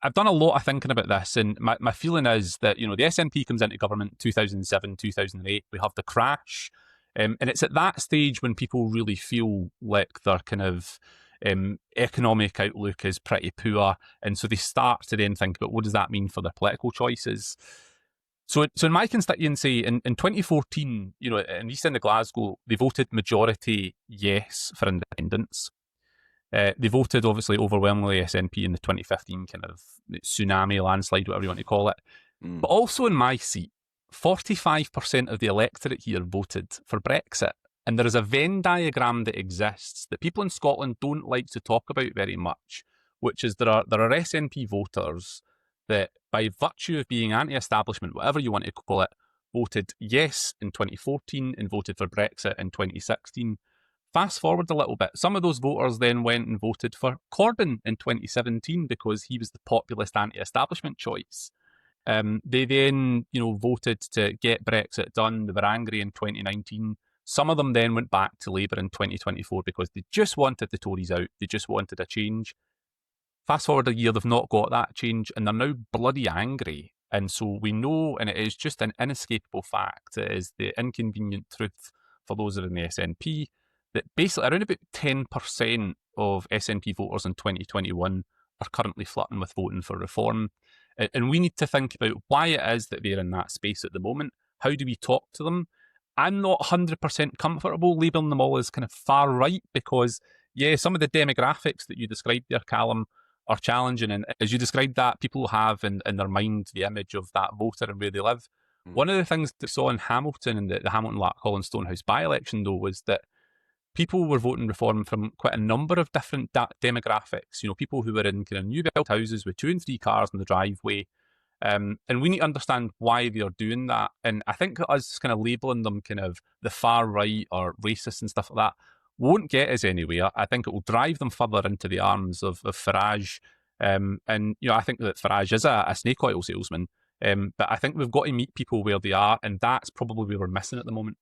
I've done a lot of thinking about this, and my feeling is that, the SNP comes into government 2007, 2008. We have the crash, and it's at that stage when people really feel like their kind of economic outlook is pretty poor, and so they start to then think about what does that mean for their political choices. So in my constituency, in 2014, in East End of Glasgow, they voted majority yes for independence. They voted, obviously, overwhelmingly SNP in the 2015 kind of tsunami, landslide, whatever you want to call it. But also in my seat, 45% of the electorate here voted for Brexit. And there is a Venn diagram that exists that people in Scotland don't like to talk about very much, which is there are SNP voters that, by virtue of being anti-establishment, whatever you want to call it, voted yes in 2014 and voted for Brexit in 2016. Fast forward a little bit, some of those voters then went and voted for Corbyn in 2017 because he was the populist anti-establishment choice. They then, voted to get Brexit done. They were angry in 2019. Some of them then went back to Labour in 2024 because they just wanted the Tories out. They just wanted a change. Fast forward a year, they've not got that change, and they're now bloody angry. And so we know, and it is just an inescapable fact, it is the inconvenient truth for those that are in the SNP, that basically around about 10% of SNP voters in 2021 are currently flirting with voting for reform. And we need to think about why it is that they're in that space at the moment. How do we talk to them? I'm not 100% comfortable labelling them all as kind of far right because, yeah, some of the demographics that you described there, Callum, are challenging. And as you described that, people have in their mind the image of that voter and where they live. One of the things that we saw in Hamilton, in the Hamilton Larkhall Stonehouse by-election, though, was that people were voting reform from quite a number of different demographics. People who were in kind of new built houses with 2 and 3 cars in the driveway. And we need to understand why they're doing that. And I think us kind of labelling them kind of the far right or racist and stuff like that won't get us anywhere. I think it will drive them further into the arms of Farage. And, I think that Farage is a snake oil salesman. But I think we've got to meet people where they are, and that's probably where we're missing at the moment.